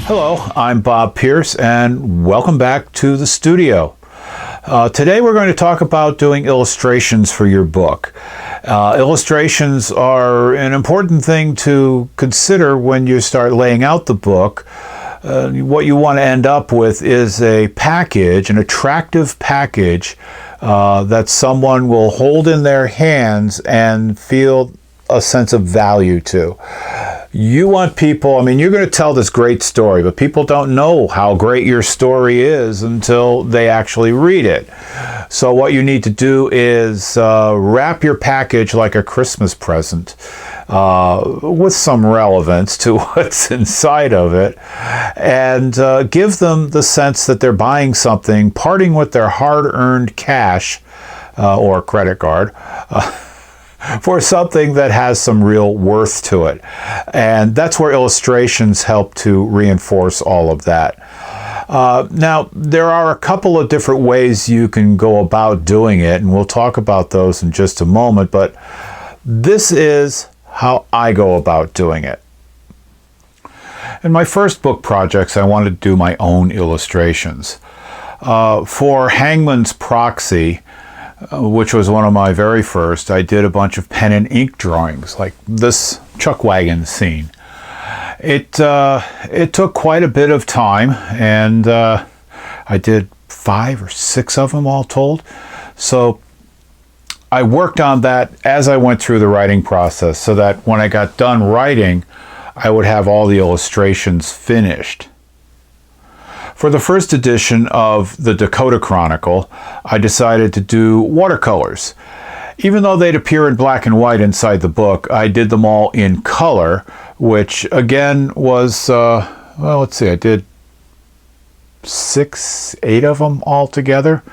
Hello, I'm Bob Pierce and welcome back to the studio. Today we're going to talk about doing illustrations for your book. Illustrations are an important thing to consider when you start laying out the book. What you want to end up with is a package, an attractive package that someone will hold in their hands and feel a sense of value to. You want people, you're going to tell this great story, but people don't know how great your story is until they actually read it. So what you need to do is wrap your package like a Christmas present with some relevance to what's inside of it, and give them the sense that they're buying something, parting with their hard-earned cash or credit card, for something that has some real worth to it. And that's where illustrations help to reinforce all of that. Now, there are a couple of different ways you can go about doing it, and we'll talk about those in just a moment, but this is how I go about doing it. In my first book projects, I wanted to do my own illustrations. For Hangman's Proxy, which was one of my very first, I did a bunch of pen and ink drawings, like this chuck wagon scene. It took quite a bit of time, and I did 5 or 6 of them all told. So I worked on that as I went through the writing process, so that when I got done writing, I would have all the illustrations finished. For the first edition of the Dakota Chronicle, I decided to do watercolors. Even though they'd appear in black and white inside the book, I did them all in color, which again was, I did 6, 8 of them all together.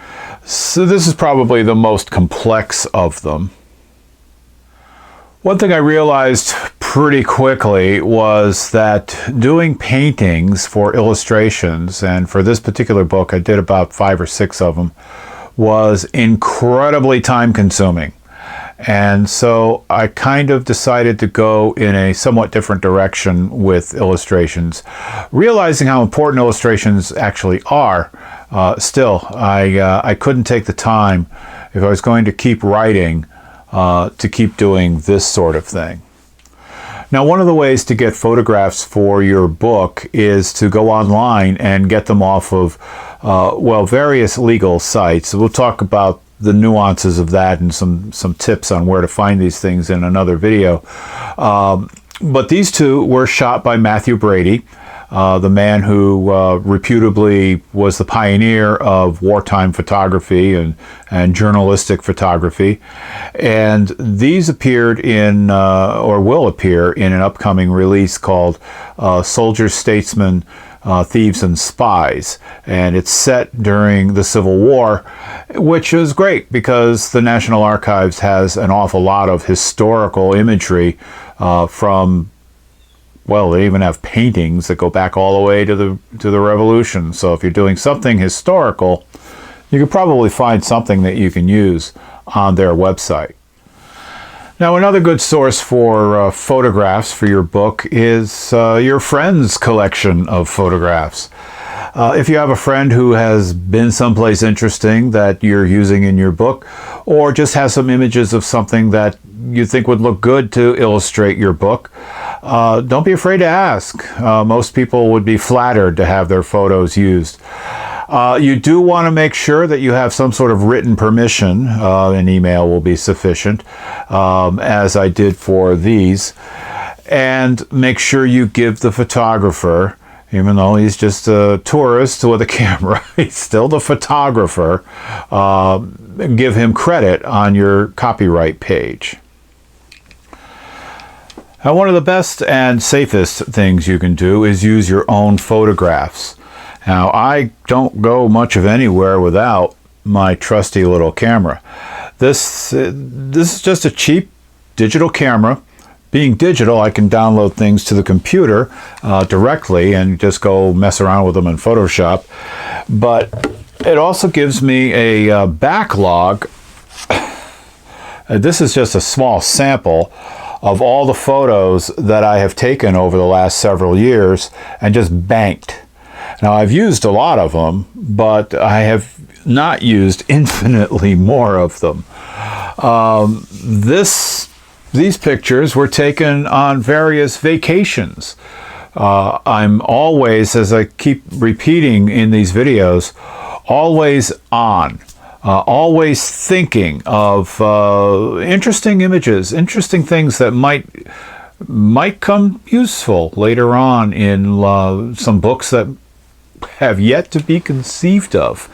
So this is probably the most complex of them. One thing I realized pretty quickly was that doing paintings for illustrations, and for this particular book I did about 5 or 6 of them, was incredibly time consuming. And so I kind of decided to go in a somewhat different direction with illustrations. Realizing how important illustrations actually are, still I couldn't take the time, if I was going to keep writing, to keep doing this sort of thing. Now, one of the ways to get photographs for your book is to go online and get them off of, various legal sites. We'll talk about the nuances of that and some tips on where to find these things in another video. But these two were shot by Matthew Brady, the man who reputably was the pioneer of wartime photography and journalistic photography. And these appeared in, or will appear in, an upcoming release called Soldiers, Statesmen, Thieves and Spies. And it's set during the Civil War, which is great because the National Archives has an awful lot of historical imagery from, they even have paintings that go back all the way to the Revolution. So if you're doing something historical, you could probably find something that you can use on their website. Now, another good source for photographs for your book is your friend's collection of photographs. If you have a friend who has been someplace interesting that you're using in your book, or just has some images of something that you think would look good to illustrate your book, don't be afraid to ask. Most people would be flattered to have their photos used. You do want to make sure that you have some sort of written permission. An email will be sufficient, as I did for these. And make sure you give the photographer, even though he's just a tourist with a camera, he's still the photographer, give him credit on your copyright page. Now, one of the best and safest things you can do is use your own photographs. Now, I don't go much of anywhere without my trusty little camera. This is just a cheap digital camera. Being digital, I can download things to the computer directly and just go mess around with them in Photoshop. But it also gives me a backlog. This is just a small sample of all the photos that I have taken over the last several years and just banked. Now, I've used a lot of them, but I have not used infinitely more of them. These pictures were taken on various vacations. I'm always, as I keep repeating in these videos, always on. Always thinking of interesting images, interesting things that might come useful later on in some books that have yet to be conceived of.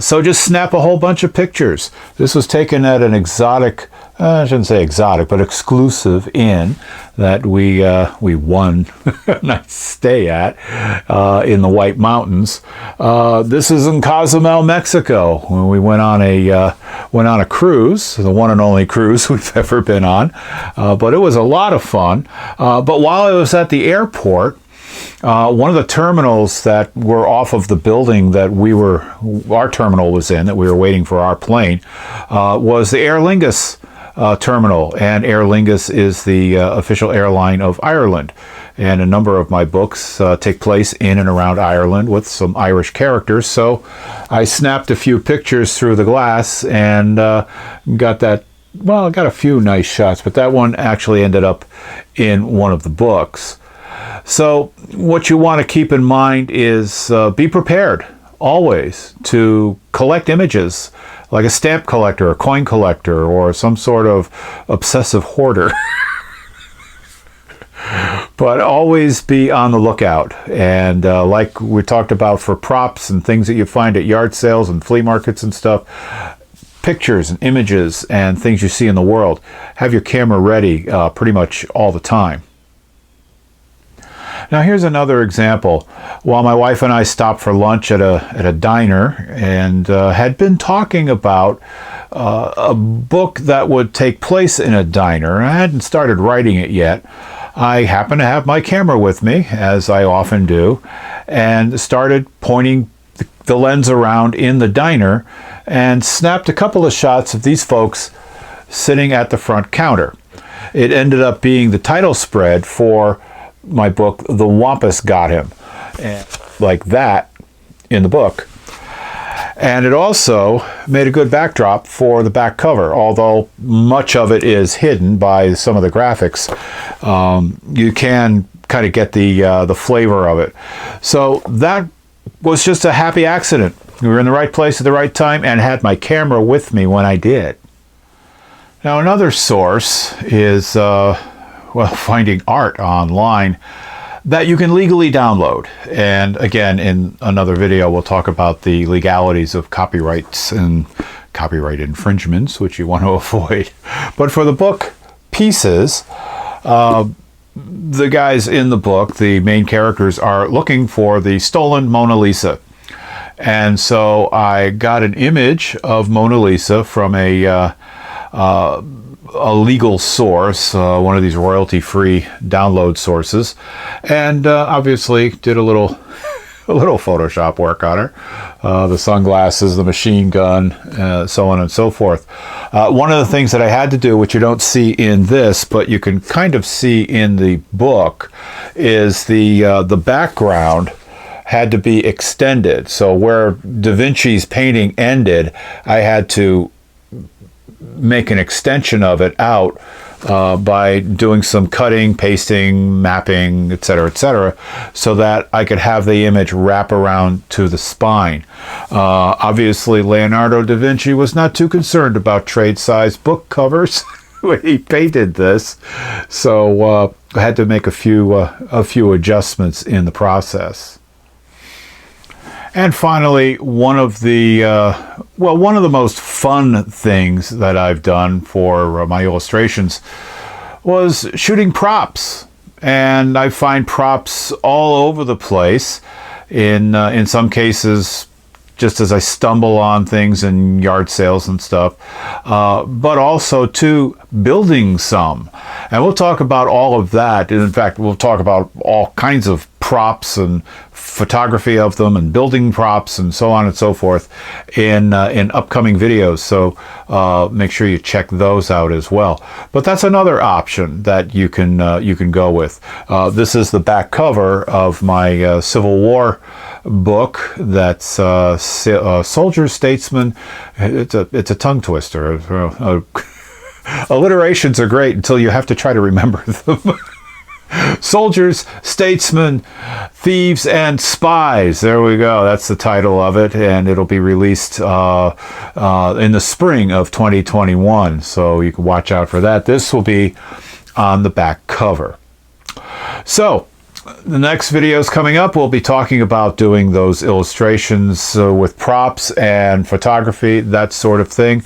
So just snap a whole bunch of pictures. This was taken at an exotic, I shouldn't say exotic, but exclusive inn that we won a nice stay at in the White Mountains. This is in Cozumel, Mexico, when we went on a cruise, the one and only cruise we've ever been on. But it was a lot of fun. But while I was at the airport, one of the terminals that were off of the building that our terminal was in, that we were waiting for our plane, was the Aer Lingus terminal. And Aer Lingus is the official airline of Ireland. And a number of my books take place in and around Ireland with some Irish characters. So I snapped a few pictures through the glass and got a few nice shots, but that one actually ended up in one of the books. So what you want to keep in mind is be prepared always to collect images like a stamp collector, a coin collector, or some sort of obsessive hoarder. But always be on the lookout. And like we talked about for props and things that you find at yard sales and flea markets and stuff, pictures and images and things you see in the world, have your camera ready pretty much all the time. Now here's another example. While my wife and I stopped for lunch at a diner and had been talking about a book that would take place in a diner, I hadn't started writing it yet. I happened to have my camera with me, as I often do, and started pointing the lens around in the diner and snapped a couple of shots of these folks sitting at the front counter. It ended up being the title spread for my book, The Wampus Got Him, and like that in the book. And it also made a good backdrop for the back cover, although much of it is hidden by some of the graphics. You can kind of get the flavor of it. So that was just a happy accident. We were in the right place at the right time and had my camera with me when I did. Now another source is finding art online that you can legally download. And again, in another video, we'll talk about the legalities of copyrights and copyright infringements, which you want to avoid. But for the book Pieces, the guys in the book, the main characters, are looking for the stolen Mona Lisa. And so I got an image of Mona Lisa from a legal source, one of these royalty-free download sources, and obviously did a little Photoshop work on her. The sunglasses, the machine gun, so on and so forth. One of the things that I had to do, which you don't see in this, but you can kind of see in the book, is the background had to be extended. So where Da Vinci's painting ended, I had to make an extension of it out by doing some cutting, pasting, mapping, etc., so that I could have the image wrap around to the spine. Obviously, Leonardo da Vinci was not too concerned about trade-size book covers when he painted this, so I had to make a few adjustments in the process. And finally, one of the most fun things that I've done for my illustrations was shooting props. And I find props all over the place. In some cases, just as I stumble on things in yard sales and stuff, but also to building some. And we'll talk about all of that. In fact, we'll talk about all kinds of props and photography of them and building props and so on and so forth in upcoming videos. So make sure you check those out as well. But that's another option that you can go with. This is the back cover of my Civil War book. That's Soldier, Statesman. It's a tongue twister. Alliterations are great until you have to try to remember them. Soldiers, Statesmen, Thieves, and Spies. There we go. That's the title of it, and it'll be released in the spring of 2021. So you can watch out for that. This will be on the back cover. So the next videos coming up, we'll be talking about doing those illustrations with props and photography, that sort of thing.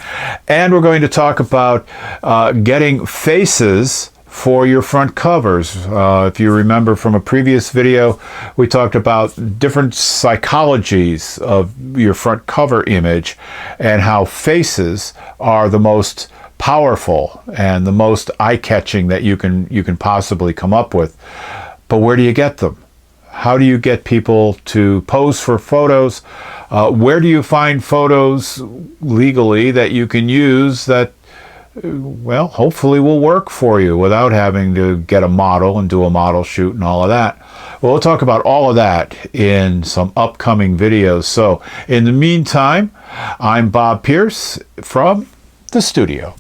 And we're going to talk about getting faces for your front covers. If you remember from a previous video, we talked about different psychologies of your front cover image and how faces are the most powerful and the most eye-catching that you can possibly come up with. But where do you get them? How do you get people to pose for photos? Where do you find photos legally that you can use that, well, hopefully will work for you without having to get a model and do a model shoot and all of that? Well, we'll talk about all of that in some upcoming videos. So in the meantime, I'm Bob Pierce from the studio.